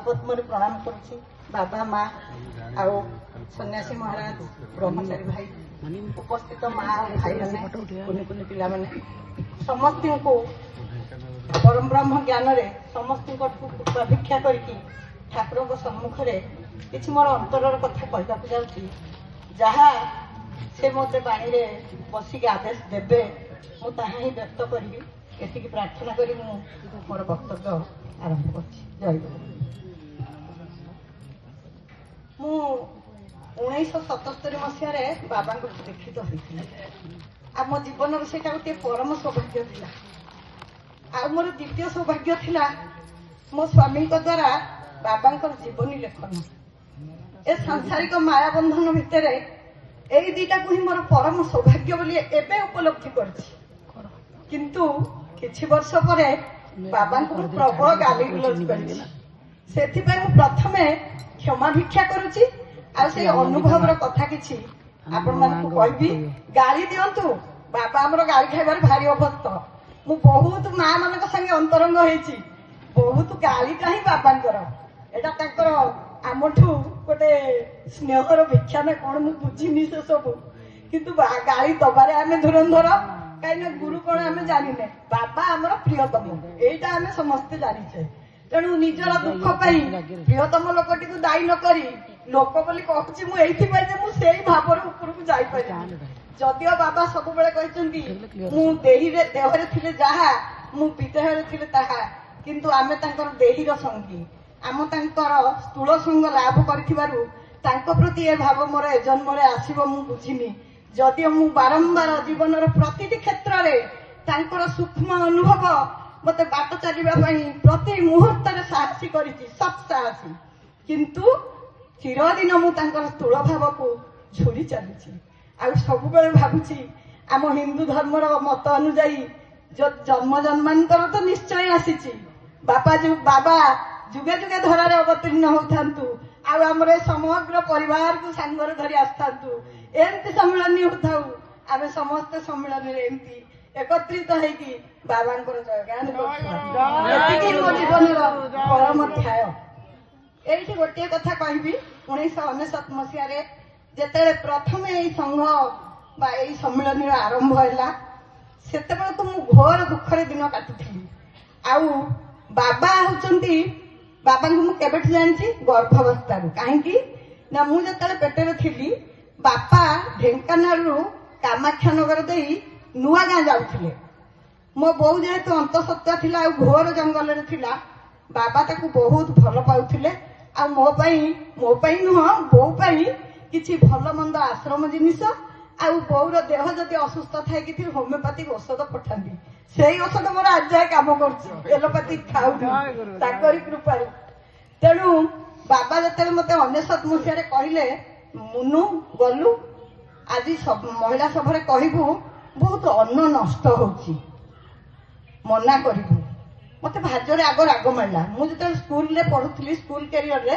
पद्म प्रणाम करुच्ची बाबा माँ आउ सन्यासी महाराज ब्रह्मचारी भाई उपस्थित माँ भाई मैंने कुनि कुनि पिला माने समस्त को परम ब्रह्म ज्ञान रे समस्त को भिक्षा करके ठाकुर सम्मुख रे किछि मोर अंतरर कथा कहबाक जाउची जहा से मते बाणी रे बसिक आदेश देबे मु ताहा ही व्यक्त करी एतिकी प्रार्थना करी मु मोर वक्तव्य आरंभ करछि। जय गुरु। मु 1977 मसीह बाबा को दीक्षित होता मो जीवन से गोटे परम सौभाग्य थिला आ मोर द्वितीय सौभाग्य थिला मो स्वामी द्वारा बाबा जीवनी लेखन ए सांसारिक माया बंधन भितर यही दीटा को ही मोर परम सौभाग्य बोली एबे उपलब्धि करछि किंतु किछि वर्ष परे बाबा को प्रबल गाली गुलज करछि सेथिपय मु प्रथमे क्षमा भिक्षा करुछि आ से अनुभव कथा किछि आपण मानकु कहबी गाली दियंतु बाबा हमर गाली खाइबार भारी अभक्त मु बहुत मां मानक संगे अंतरंग हेछि बहुत गाली काहे बाबांकर एटा ताकर आमठू गोटे स्नेहर भिक्षा ना कौन मु बुझीनी से सब किंतु गाली दबारे आमे धुरंधर कहीं गुरु कौन आमे जानिने बाबा आमर प्रियतम एटा आमे समस्ते जानिछे तेणु निजर दुख पाई प्रियतम लोकटी को दायी न करी लोक बोली कहूची मु एइथि पाई जे मु सेही भावर ऊपर को जाई पाई जदियो बाबा सब बेले कहचंती मु देही रे देहरे थिले जहा मु विदेहरे थिले ताहा किंतु आमे तांकर देहीर संगी आम तांकर स्थूल संग लाभ करिथिबारु तांको प्रति ए भाव मोर ए जन्म रे आसीबो मु बुझिनी जदियो मु बारंबार जीवनर प्रतिटी क्षेत्र रे तांकर सूक्ष्म अनुभव मते बाट चलिबा पई प्रति मुहूर्त रे साहसी करिछि सब साहसी किंतु चिरदिन मु तांकर स्थूल भाव को झुरी चलिछि आ सब बेले भाबुछि आम हिंदू धर्मर मत अनुसारी जो जन्म जन्मांतर तो निश्चय आसीछि बाबा जुगे जुगे धरारे अवतीर्ण होथांतु आमर समग्र परिवार को सांगर धरी आसथांतु एमती सम्मिलन होथाउ आमे समस्त सम्मिलन रे एमती एकत्रित होइकी बाबांकर जयगान करथि मो जीवनर परम अध्याय एठी गोटे कथा कहबी 1999 मसीह रे जेतेले प्रथम एई संघ बा एई सम्मिलन आरंभ हैला सेतेबेले तो मु घोर दुख रे दिन काटुथि आउ बाबा होचंती बाबा को मुझे जानी गर्भावस्था कहीं ना मुझे पेटर थी बापा ढेंकानाल कामाक्षानगर दे नुआ गाँ जाऊे मो बो जेहेतु अंतसत्ता थिला आ घोर जंगल रे थिला बाबा ताकू बहुत भल पाउथिले आ मो पई नुह बो पई किछि भल मंद आश्रम जिनिस आ बोर देह जदि असुस्थ थाए कि होमियोपैथिक औषध पठाती से औषध मोर आज जाए कम कर एलोपैथिक खाऊरी कृपा तेणु बाबा जो मत 1999 मसीह कहले मुनु गलु आज महिला सभा कहबू बहुत अन्न नष्ट होची मना करू मत भाजरे आग राग मारा मुझे स्कूल रे पढ़ुली स्कूल कैरियर रे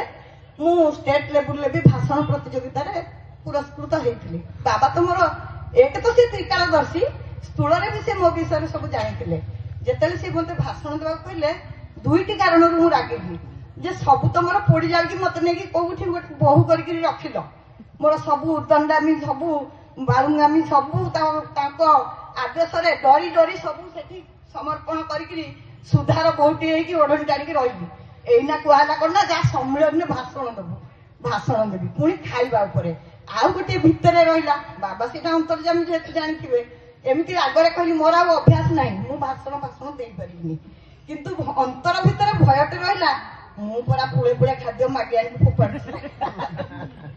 मु स्टेट लेवल भी भाषण प्रतियोगिता रे पुरस्कृत होती बाबा तो मोर एक तो सी त्रिकालदर्शी स्थूल भी से मो विषय सब जानी जिते सी मत भाषण देवा कहले दुईटी कारण मु रागिली जे सब तो मोर पोड़ी जाऊँगी मत नहीं कौटी बहु कर रखिल मोर सबू उदंडामी सबू बालुंगामी सबू आदेश डरी डरी सबू से समर्पण कर सुधार बहुटी ओढ़ी टाणी रही एना कहला कौन ना जहाँ सम्मिलन में भाषण देवी पुणी खाइबा उपरे आउ गोटे भितर रहा बाबा से अंतर्जामी जेहेतु जानी एमती आगे कहली मोर आ अभ्यास ना मु भाषण भाषण दे पारि किंतु अंतर भितर भयटे रहा मुरा पुड़े पुड़े खाद्य मागे आनी फोपाड़ी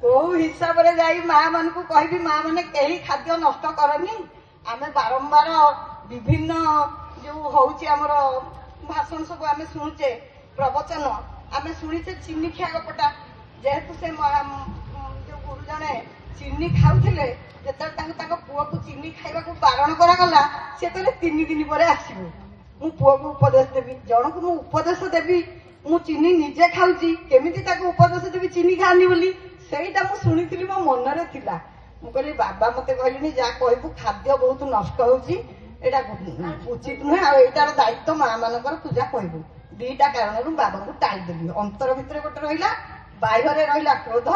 कौ हिसाब से जा माँ मान को कहि माँ मैंने कहीं खाद्य नष्ट करनी आम बारंबार विभिन्न जो होमर भाषण सब आम शुणुचे प्रवचन आम शुणीचे चीनी खिया गपटा जेहेतु से जो गुरु जड़े चीनी खाऊले जो पुओ को चीनी खाइबा बारण करागला सी कहले 3 दिन पर आसबू मु पुओ को उपदेश देवी जन को मु उपदेश देवी मु चीनी निजे खाऊची केमिति उपदेश देवी चीनी खानी बोली सेटा मु शुणी मो मन रे थिला मु कहली बाबा मते कहली जा कहबू खाद्य बहुत नष्ट होची एटा उचित नुहे आ एटार दायित्व माँ मानकर पूजा कहबू ଦୁଇଟା କାରଣରୁ ବାବାଙ୍କୁ ଟାଳିଦେଲି। ଅନ୍ତର ଭିତରେ ଗୋଟେ ରହିଲା, ବାହ୍ୟରେ ରହିଲା କ୍ରୋଧ,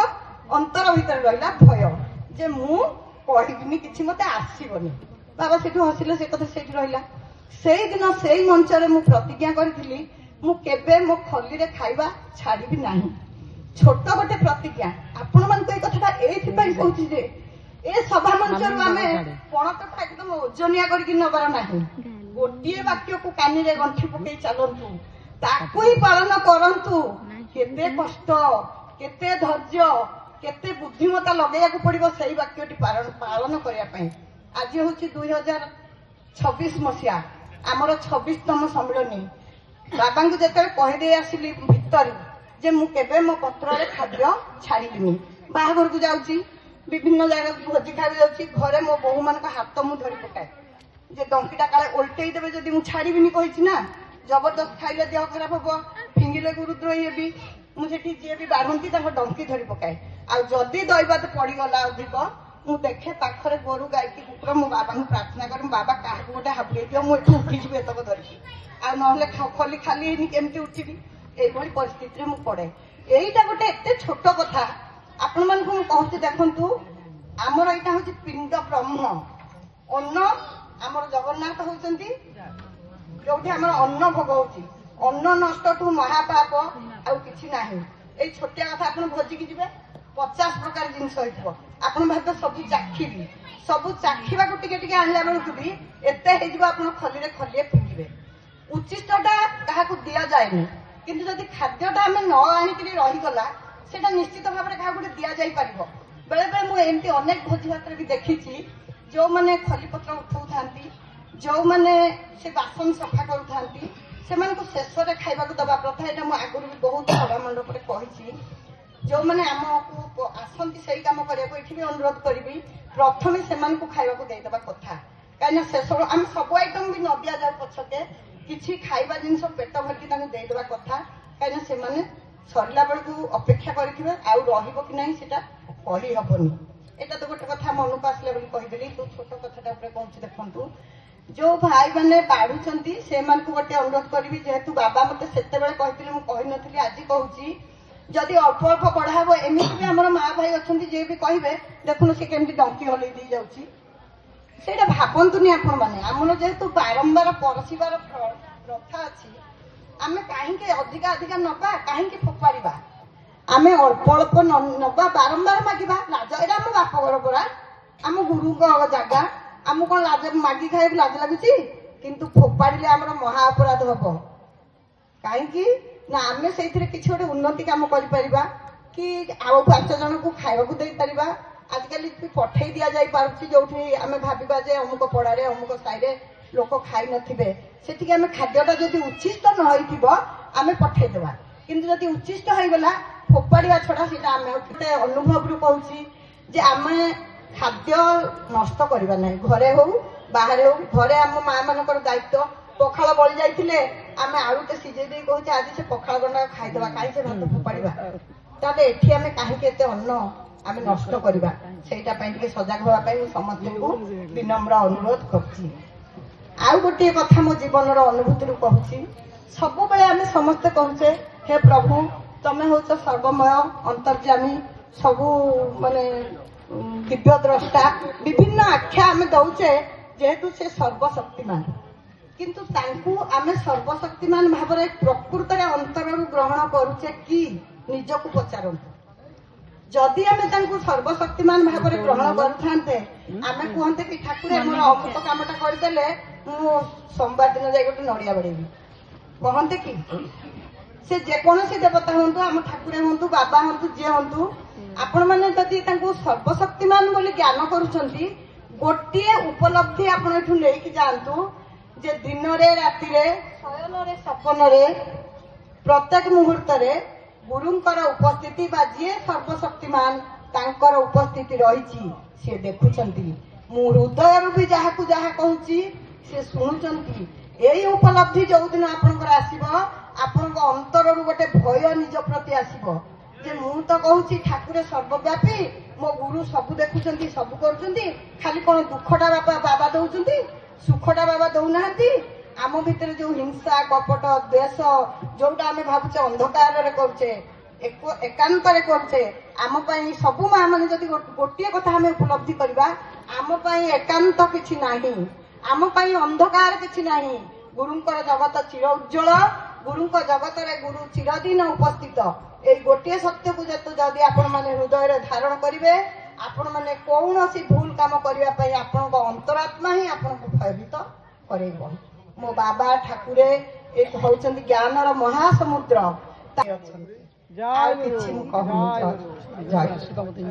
ଅନ୍ତର ଭିତରେ ରହିଲା ଭୟ ଯେ ମୁଁ କହିବିନି କିଛି, ମତେ ଆସିବନି। ବାବା ସେଠୁ ହସିଲେ, ସେ କଥା ସେଇଠି ରହିଲା। ସେଇଦିନ ସେଇ ମଞ୍ଚରେ ମୁଁ ପ୍ରତିଜ୍ଞା କରିଥିଲି ମୁଁ କେବେ ମୋ ଖଲିରେ ଖାଇବା ଛାଡ଼ିବି ନାହିଁ। ଛୋଟ ଗୋଟେ ପ୍ରତିଜ୍ଞା। ଆପଣମାନଙ୍କୁ ଏଇ କଥାଟା ଏଇଥିପାଇଁ କହୁଛି ଯେ ଏ ସଭା ମଞ୍ଚରୁ ଆମେ ପଣତଟା ଏକଦମ ଓଜନିଆ କରିକି ନେବାର ନାହିଁ। ଗୋଟିଏ ବାକ୍ୟକୁ କାନିରେ ଗଣ୍ଠି ପକେଇ ଚାଲନ୍ତୁ, ତାକୁ ହିଁ ପାଳନ କରନ୍ତୁ। କେତେ କଷ୍ଟ, କେତେ ଧୈର୍ଯ୍ୟ, କେତେ ବୁଦ୍ଧିମତା ଲଗେଇବାକୁ ପଡିବ ସେଇ ବାକ୍ୟଟି ପାଳନ କରିବା ପାଇଁ। ଆଜି ହଉଛି 2026 ମସିହା, ଆମର 26ତମ ସମ୍ମିଳନୀ। ବାବାଙ୍କୁ ଯେତେବେଳେ କହିଦେଇ ଆସିଲି ଭିତରୁ ଯେ ମୁଁ କେବେ ମୋ ପତ୍ରରେ ଖାଦ୍ୟ ଛାଡ଼ିବିନି, ବାହାଘରକୁ ଯାଉଛି, ବିଭିନ୍ନ ଜାଗାକୁ ଭୋଜି ଖାଇବାକୁ ଯାଉଛି, ଘରେ ମୋ ବୋହୂ ମାନଙ୍କ ହାତ ମୁଁ ଧରି ପକାଏ ଯେ ଡଙ୍କିଟା କାଳେ ଓଲଟେଇ ଦେବେ ଯଦି ମୁଁ ଛାଡ଼ିବିନି କହିଛି ନା। ଜବରଦସ୍ତ ଖାଇଲେ ଦେହ ଖରାପ ହବ, ଫିଙ୍ଗିଲେ ଗୁରୁଦ୍ରୋହୀ ହେବି। ମୁଁ ସେଠି ଯିଏ ବି ବାଢନ୍ତି ତାଙ୍କ ଡଙ୍କି ଧରି ପକାଏ। ଆଉ ଯଦି ଦୈବାତ ପଡିଗଲା ଅଧିକ, ମୁଁ ଦେଖେ ପାଖରେ ଗୋରୁ ଗାଈ କି କୁକୁର, ମୁଁ ବାବାଙ୍କୁ ପ୍ରାର୍ଥନା କରେ ବାବା କାହାକୁ ଗୋଟେ ହାବୁଡେଇ ଦିଅ, ମୁଁ ଏଠୁ ଉଠିଯିବି ଏତକ ଧରିକି, ଆଉ ନହେଲେ ଖଲି ଖାଲି ହେଇନି କେମିତି ଉଠିବି। এইଭଳି ପରିସ୍ଥିତିରେ ମୁଁ ପଡେ। ଏଇଟା ଗୋଟେ ଏତେ ଛୋଟ କଥା ଆପଣମାନଙ୍କୁ ମୁଁ କହୁଛି। ଦେଖନ୍ତୁ, ଆମର ଏଇଟା ହଉଛି ପିଣ୍ଡ ବ୍ରହ୍ମ। ଅନ୍ନ ଆମର ଜଗନ୍ନାଥ ହଉଛନ୍ତି ଯୋଉଠି ଆମର ଅନ୍ନ ଭୋଗ ହଉଛି। ଅନ୍ନ ନଷ୍ଟଠୁ ମହାପାପ ଆଉ କିଛି ନାହିଁ। ଏଇ ଛୋଟିଆ କଥା, ଆପଣ ଭୋଜିକି ଯିବେ 50 ପ୍ରକାର ଜିନିଷ ହେଇଥିବ, ଆପଣ ଭାବିବେ ସବୁ ଚାଖିବି। ସବୁ ଚାଖିବାକୁ ଟିକେ ଟିକେ ଆଣିଲା ବେଳକୁ ବି ଏତେ ହେଇଯିବ, ଆପଣ ଖଲିରେ ଖଲିଏ ଫିଙ୍ଗିବେ। ଉଚ୍ଚିଷ୍ଟଟା କାହାକୁ ଦିଆଯାଏନି, କିନ୍ତୁ ଯଦି ଖାଦ୍ୟଟା ଆମେ ନ ଆଣିକିରି ରହିଗଲା, ସେଇଟା ନିଶ୍ଚିତ ଭାବରେ କାହାକୁ ଗୋଟେ ଦିଆଯାଇପାରିବ। ବେଳେ ବେଳେ ମୁଁ ଏମିତି ଅନେକ ଭୋଜି ଭାତରେ ବି ଦେଖିଛି, ଯୋଉମାନେ ଖଲିପତ୍ର ଉଠଉଥାନ୍ତି, ଯୋଉମାନେ ସେ ବାସନ ସଫା କରୁଥାନ୍ତି, ସେମାନଙ୍କୁ ଶେଷରେ ଖାଇବାକୁ ଦବା ପ୍ରଥା। ଏଇଟା ମୁଁ ଆଗରୁ ବି ବହୁତ ସଭା ମଣ୍ଡପରେ କହିଛି। ଯୋଉମାନେ ଆମକୁ ଆସନ୍ତି ସେଇ କାମ କରିବାକୁ, ଏଠି ବି ଅନୁରୋଧ କରିବି, ପ୍ରଥମେ ସେମାନଙ୍କୁ ଖାଇବାକୁ ଦେଇଦେବା କଥା। କାହିଁକିନା ଶେଷରୁ ଆମେ ସବୁ ଆଇଟମ୍ ବି ନ ଦିଆଯାଉ ପଛକେ, କିଛି ଖାଇବା ଜିନିଷ ପେଟ ଭରିକି ତାଙ୍କୁ ଦେଇଦେବା କଥା। କାହିଁକିନା ସେମାନେ ସରିଲା ବେଳକୁ ଅପେକ୍ଷା କରିଥିବେ, ଆଉ ରହିବ କି ନାହିଁ ସେଟା କହି ହବନି। ଏଇଟା ତ ଗୋଟେ କଥା ମନକୁ ଆସିଲା ବୋଲି କହିଦେଲି। ଯୋଉ ଛୋଟ କଥାଟା ଉପରେ କହୁଛି ଦେଖନ୍ତୁ, ଯୋଉ ଭାଇ ମାନେ ବାଢୁଛନ୍ତି ସେମାନଙ୍କୁ ଗୋଟେ ଅନୁରୋଧ କରିବି, ଯେହେତୁ ବାବା ମତେ ସେତେବେଳେ କହିଥିଲେ, ମୁଁ କହିନଥିଲି, ଆଜି କହୁଛି, ଯଦି ଅଳ୍ପ ଅଳ୍ପ ବଢା ହବ, ଏମିତି ବି ଆମର ମା ଭାଇ ଅଛନ୍ତି ଯିଏ ବି କହିବେ ଦେଖୁନ ସେ କେମିତି ଡଙ୍କି ହଲେଇ ଦେଇ ଯାଉଛି। ସେଇଟା ଭାବନ୍ତୁନି ଆପଣ ମାନେ। ଆମର ଯେହେତୁ ବାରମ୍ବାର ପରସିବାର ପ୍ରଥା ଅଛି, ଆମେ କାହିଁକି ଅଧିକା ଅଧିକା ନବା, କାହିଁକି ଫୋପାଡିବା? ଆମେ ଅଳ୍ପ ଅଳ୍ପ ନବା, ବାରମ୍ବାର ମାଗିବା। ଲାଜ, ଏଇଟା ଆମ ବାପ ଘର ପରା, ଆମ ଗୁରୁଙ୍କ ଜାଗା, ଆମକୁ କଣ ଲାଜ ମାଗି ଖାଇବାକୁ ଲାଜ ଲାଗୁଛି? କିନ୍ତୁ ଫୋପାଡିଲେ ଆମର ମହା ଅପରାଧ ହବ। କାହିଁକି ନା ଆମେ ସେଇଥିରେ କିଛି ଗୋଟେ ଉନ୍ନତି କାମ କରିପାରିବା, କି ଆଉ 5 ଜଣଙ୍କୁ ଖାଇବାକୁ ଦେଇପାରିବା। ଆଜିକାଲି ପଠେଇ ଦିଆଯାଇ ପାରୁଛି, ଯୋଉଠି ଆମେ ଭାବିବା ଯେ ଅମୁକ ପଡାରେ ଅମୁକ ସାହିରେ ଲୋକ ଖାଇ ନଥିବେ, ସେଠିକି ଆମେ ଖାଦ୍ୟଟା ଯଦି ଉଚ୍ଛିଷ୍ଟ ନ ହେଇଥିବ ଆମେ ପଠେଇଦେବା। କିନ୍ତୁ ଯଦି ଉଚ୍ଛିଷ୍ଟ ହେଇଗଲା, ଫୋପାଡିବା ଛଡା ସେଇଟା ଆମେ ଗୋଟେ ଅନୁଭବରୁ କହୁଛି ଯେ ଆମେ ଖାଦ୍ୟ ନଷ୍ଟ କରିବା ନାହିଁ। ଘରେ ହଉ ବାହାରେ ହଉ, ଘରେ ଆମ ମା ମାନଙ୍କର ଦାୟିତ୍ୱ। ପଖାଳ ବଳି ଯାଇଥିଲେ ଆମେ ଆଳୁଟେ ସିଝେଇ ଦେଇ କହୁଛେ ଆଜି ସେ ପଖାଳ ଗଣ୍ଡା ଖାଇଦେବା, କାହିଁ ସେ ଭାତ ଫୋପାଡିବା? ତାହେଲେ ଏଠି ଆମେ କାହିଁକି ଏତେ ଅନ୍ନ ଆମେ ନଷ୍ଟ କରିବା? ସେଇଟା ପାଇଁ ଟିକେ ସଜାଗ ହେବା ପାଇଁ ମୁଁ ସମସ୍ତଙ୍କୁ ବିନମ୍ର ଅନୁରୋଧ କରୁଛି। ଆଉ ଗୋଟିଏ କଥା ମୋ ଜୀବନର ଅନୁଭୂତିରୁ କହୁଛି। ସବୁବେଳେ ଆମେ ସମସ୍ତେ କହୁଛେ ହେ ପ୍ରଭୁ ତମେ ହଉଛ ସର୍ବମୟ, ଅନ୍ତର୍ଯାମୀ, ସବୁ ମାନେ ଦିବ୍ୟ ଦ୍ରଷ୍ଟା, ବିଭିନ୍ନ ଆଖ୍ୟା ଆମେ ଦଉଛେ ଯେହେତୁ ସେ ସର୍ବଶକ୍ତିମାନ। କିନ୍ତୁ ତାଙ୍କୁ ଆମେ ସର୍ବଶକ୍ତିମାନ ଭାବରେ ପ୍ରକୃତରେ ଅନ୍ତରରୁ ଗ୍ରହଣ କରୁଛେ କି? ନିଜକୁ ପଚାରନ୍ତୁ। ଯଦି ଆମେ ତାଙ୍କୁ ସର୍ବଶକ୍ତିମାନ ଭାବରେ ଗ୍ରହଣ କରୁଥାନ୍ତେ, ଆମେ କୁହନ୍ତେ କି ଠାକୁର ମୋର ଅମୁକ କାମଟା କରିଦେଲେ ମୁଁ ସୋମବାର ଦିନ ଯାଇ ଗୋଟେ ନଡିଆ ବଢେଇବି, କହନ୍ତେ କି? ସେ ଯେକୌଣସି ଦେବତା ହୁଅନ୍ତୁ, ଆମ ଠାକୁର ହୁଅନ୍ତୁ, ବାବା ହୁଅନ୍ତୁ, ଯିଏ ହୁଅନ୍ତୁ, ଆପଣ ମାନେ ଯଦି ତାଙ୍କୁ ସର୍ବଶକ୍ତିମାନ ବୋଲି ଜ୍ଞାନ କରୁଛନ୍ତି, ଗୋଟିଏ ଉପଲବ୍ଧି ଆପଣ ଏଠୁ ନେଇକି ଯାଆନ୍ତୁ ଯେ ଦିନରେ ରାତିରେ, ଶୟନରେ ସପନରେ, ପ୍ରତ୍ୟେକ ମୁହୂର୍ତ୍ତରେ ଗୁରୁଙ୍କର ଉପସ୍ଥିତି ବା ଯିଏ ସର୍ବଶକ୍ତିମାନ ତାଙ୍କର ଉପସ୍ଥିତି ରହିଛି, ସିଏ ଦେଖୁଛନ୍ତି। ମୁଁ ହୃଦୟରୁ ବି ଯାହାକୁ ଯାହା କହୁଛି ସେ ଶୁଣୁଛନ୍ତି। ଏଇ ଉପଲବ୍ଧି ଯୋଉଦିନ ଆପଣଙ୍କର ଆସିବ, ଆପଣଙ୍କ ଅନ୍ତରରୁ ଗୋଟେ ଭୟ ନିଜ ପ୍ରତି ଆସିବ ଯେ ମୁଁ ତ କହୁଛି ଠାକୁର ସର୍ବବ୍ୟାପୀ, ମୋ ଗୁରୁ ସବୁ ଦେଖୁଛନ୍ତି, ସବୁ କରୁଛନ୍ତି, ଖାଲି କଣ ଦୁଃଖଟା ବାବା ଦଉଛନ୍ତି, ସୁଖଟା ବାବା ଦଉନାହାନ୍ତି। आम भितर जो हिंसा कपट द्वेष जोटा आम भावुचे अंधकार करछे एकांत करछे आम सब माँ मैंने जब गोटे कथा आम उपलब्धि करवा आम एकांत किछि नाही आम अंधकार किछि नाही गुरुंकर जगत चिर उज्ज्वल गुरुंक जगत रे गुरु चिरदिन उपस्थित ए गोटे सत्य को जदि आपण माने हृदय धारण करिवे आपण माने कौनसी भूल काम करबा पई आपण को अंतरात्मा ही आपण को भयभीत करेबो मो बाबा ठाकुरे एक होउचंदी ज्ञानर महासमुद्र आ किछि मु कहू जय